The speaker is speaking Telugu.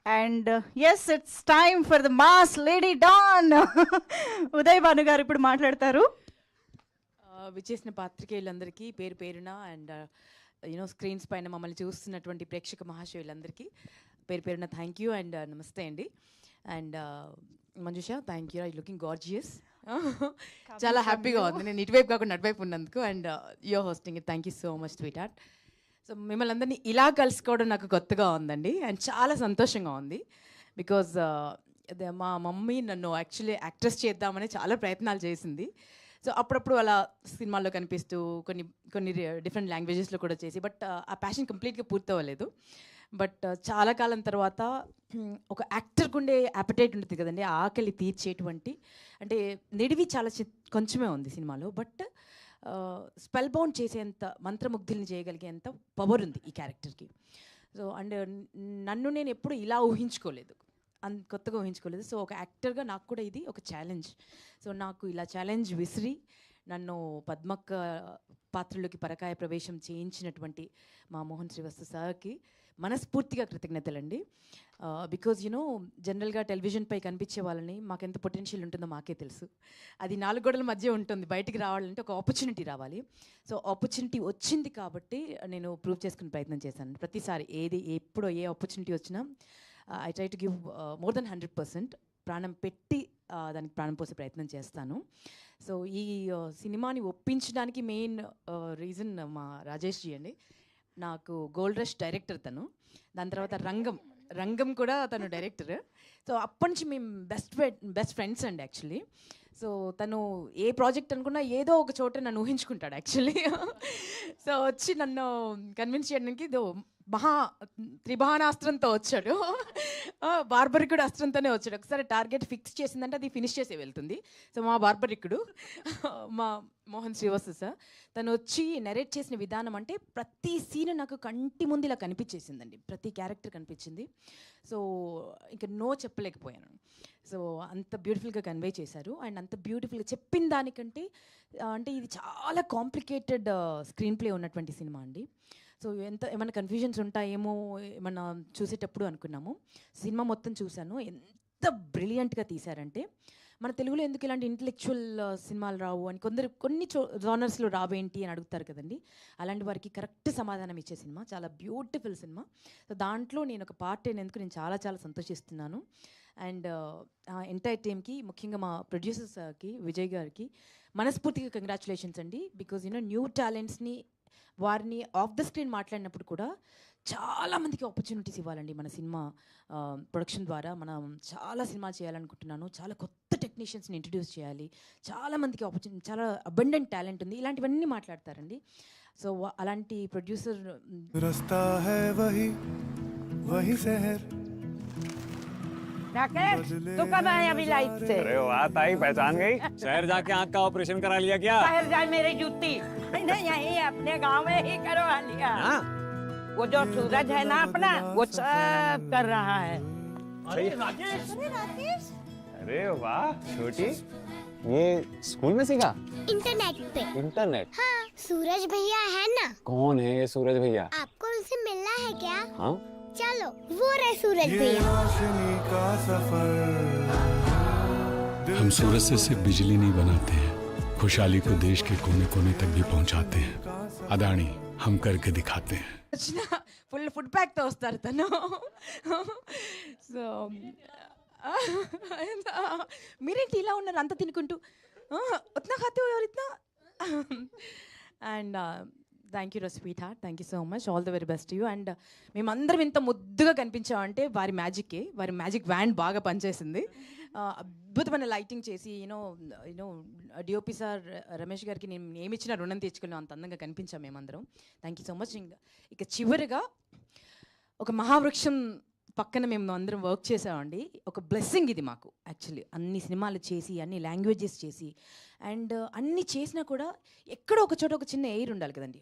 And yes it's time for the mass lady don. Uday Bhanu గారు ఇప్పుడు మాట్లాడతారు. విచ్చేసిన పాత్రికేయులందరికీ పేరు పేరున అండ్ యూనో స్క్రీన్స్ పైన మమ్మల్ని చూస్తున్నటువంటి ప్రేక్షక మహాశయులందరికీ పేరు పేరున థ్యాంక్ యూ అండ్ నమస్తే అండి. And Manjusha thank you, I looking gorgeous. చాలా హ్యాపీగా ఉంది నేను ఇటువైపు కాకుండా అటువైపు ఉన్నందుకు. And you're hosting it, thank you so much sweetheart. So మిమ్మల్ని అందరినీ ఇలా కలుసుకోవడం నాకు కొత్తగా ఉందండి అండ్ చాలా సంతోషంగా ఉంది. బికాజ్ మా మమ్మీ నన్ను యాక్చువల్లీ యాక్ట్రెస్ చేద్దామని చాలా ప్రయత్నాలు చేసింది. సో అప్పుడప్పుడు అలా సినిమాల్లో కనిపిస్తూ కొన్ని డిఫరెంట్ లాంగ్వేజెస్లో కూడా చేసి, బట్ ఆ ప్యాషన్ కంప్లీట్గా పూర్తవ్వలేదు. బట్ చాలా కాలం తర్వాత ఒక యాక్టర్కి ఉండే యాపటైట్ ఉంటుంది కదండి, ఆకలి తీర్చేటువంటి, అంటే నిడివి చాలా కొంచెమే ఉంది సినిమాలో, బట్ స్పెల్ బౌండ్ చేసేంత, మంత్రముగ్ధుల్ని చేయగలిగేంత పవర్ ఉంది ఈ క్యారెక్టర్కి. సో అండ్ నన్ను నేను ఎప్పుడు ఇలా ఊహించుకోలేదు, కొత్తగా ఊహించుకోలేదు. సో ఒక యాక్టర్గా నాకు కూడా ఇది ఒక ఛాలెంజ్. సో నాకు ఇలా ఛాలెంజ్ విసిరి నన్ను పద్మక్క పాత్రలోకి పరకాయ ప్రవేశం చేయించినటువంటి మా మోహన్ శ్రీవస్తు సార్కి మనస్ఫూర్తిగా కృతజ్ఞతలండి. బికాజ్ యూనో జనరల్గా టెలివిజన్పై కనిపించే వాళ్ళని మాకెంత పొటెన్షియల్ ఉంటుందో మాకే తెలుసు. అది 4 గోడల మధ్య ఉంటుంది, బయటికి రావాలంటే ఒక ఆపర్చునిటీ రావాలి. సో ఆపర్చునిటీ వచ్చింది కాబట్టి నేను ప్రూవ్ చేసుకునే ప్రయత్నం చేశాను. ప్రతిసారి ఎప్పుడో ఏ ఆపర్చునిటీ వచ్చినా I try to give more than 100%, ప్రాణం పెట్టి దానికి ప్రాణం పోసే ప్రయత్నం చేస్తాను. సో ఈ సినిమాని ఒప్పించడానికి మెయిన్ రీజన్ మా రాజేష్ జీ అండి. నాకు గోల్డ్ రష్ డైరెక్టర్ తను, దాని తర్వాత రంగం కూడా తను డైరెక్టర్. సో అప్పటి నుంచి మేము బెస్ట్ ఫ్రెండ్స్ అండి యాక్చువల్లీ. సో తను ఏ ప్రాజెక్ట్ అనుకున్నా ఏదో ఒక చోట నన్ను ఊహించుకుంటాడు యాక్చువల్లీ. సో వచ్చి నన్ను కన్విన్స్ చేయడానికి త్రిబాణాస్త్రంతో వచ్చాడు, బార్బరికుడు అస్త్రంతోనే వచ్చాడు. ఒకసారి టార్గెట్ ఫిక్స్ చేసిందంటే అది ఫినిష్ చేసే వెళ్తుంది. సో మా బార్బరికుడు మా మోహన్ శ్రీవస్తు సార్, తను వచ్చి నెరేట్ చేసిన విధానం అంటే ప్రతి సీన్ నాకు కంటి ముందు ఇలా కనిపించేసిందండి, ప్రతి క్యారెక్టర్ కనిపించింది. సో ఇంకా నో చెప్పలేకపోయాను. సో అంత బ్యూటిఫుల్గా కన్వే చేశారు. అండ్ అంత బ్యూటిఫుల్గా చెప్పిన దానికంటే అంటే ఇది చాలా కాంప్లికేటెడ్ స్క్రీన్ ప్లే ఉన్నటువంటి సినిమా అండి. సో ఏమైనా కన్ఫ్యూజన్స్ ఉంటాయేమో ఏమన్నా చూసేటప్పుడు అనుకున్నాము. సినిమా మొత్తం చూశాను, ఎంత బ్రిలియంట్గా తీశారంటే, మన తెలుగులో ఎందుకు ఇలాంటి ఇంటలెక్చువల్ సినిమాలు రావు అని కొన్ని జానర్స్లో రావేంటి అని అడుగుతారు కదండి. అలాంటి వారికి కరెక్ట్ సమాధానం ఇచ్చే సినిమా, చాలా బ్యూటిఫుల్ సినిమా. సో దాంట్లో నేను ఒక పార్ట్ అయినందుకు నేను చాలా చాలా సంతోషిస్తున్నాను. అండ్ ఎంటైర్ టీమ్కి, ముఖ్యంగా మా ప్రొడ్యూసర్స్కి, విజయ్ గారికి మనస్ఫూర్తిగా కంగ్రాచులేషన్స్ అండి. బికాజ్ యూనో న్యూ టాలెంట్స్ని, వారిని ఆఫ్ ద స్క్రీన్ మాట్లాడినప్పుడు కూడా చాలామందికి ఆపర్చునిటీస్ ఇవ్వాలండి. మన సినిమా ప్రొడక్షన్ ద్వారా మనం చాలా సినిమాలు చేయాలనుకుంటున్నాను. చాలా కొత్త టెక్నీషియన్స్ని ఇంట్రడ్యూస్ చేయాలి, చాలామందికి ఆపర్చునిటీ, చాలా అబండెంట్ టాలెంట్ ఉంది, ఇలాంటివన్నీ మాట్లాడతారండి. సో అలాంటి ప్రొడ్యూసర్ तू कब आया अभी लाइट से? अरे वाह ताई, पहचान गई? शहर जाके आँख का ऑपरेशन करा लिया क्या? शहर जाए मेरी जूती, नहीं यहीं अपने गांव में ही करवा लिया। वो जो सूरज है ना अपना, वो सब कर रहा है। अरे राकेश! अरे वाह छोटी, ये स्कूल में सीखा? इंटरनेट पे। इंटरनेट? हाँ, सूरज भैया है ना? कौन है ये सूरज भैया? आपको उनसे मिलना है क्या? हाँ चलो, वो रहे सूरज भैया। हम सूरज से सिर्फ बिजली नहीं बनाते हैं, खुशहाली को देश के कोने कोने तक भी पहुंचाते हैं। अदानी हम करके दिखाते हैं। ఫుల్ ఫుడ్ ప్యాక్తో వస్తారు తను. సో మీరేంటి ఇలా ఉన్నారు అంత తినుకుంటూ, ఉత్నా ఖాతే హో యార్ ఇత్నా. And thank you sweetheart, thank you so much, all the very best you. అండ్ మేమందరం ఇంత ముద్దుగా కనిపించామంటే వారి మ్యాజిక్ వ్యాండ్ బాగా పనిచేసింది. అద్భుతమైన లైటింగ్ చేసి యూనో డిఓపి సార్ రమేష్ గారికి నేను ఏమిచ్చినా రుణం తీర్చుకున్నాం, అంత అందంగా కనిపించాం మేమందరం. Thank you so much. ఇక చివరిగా ఒక మహావృక్షం పక్కన మేము అందరం వర్క్ చేసామండి. ఒక బ్లెస్సింగ్ ఇది మాకు యాక్చువల్లీ, అన్ని సినిమాలు చేసి, అన్ని లాంగ్వేజెస్ చేసి, అండ్ అన్ని చేసినా కూడా ఎక్కడో ఒక చోట ఒక చిన్న ఎయిర్ ఉండాలి కదండి.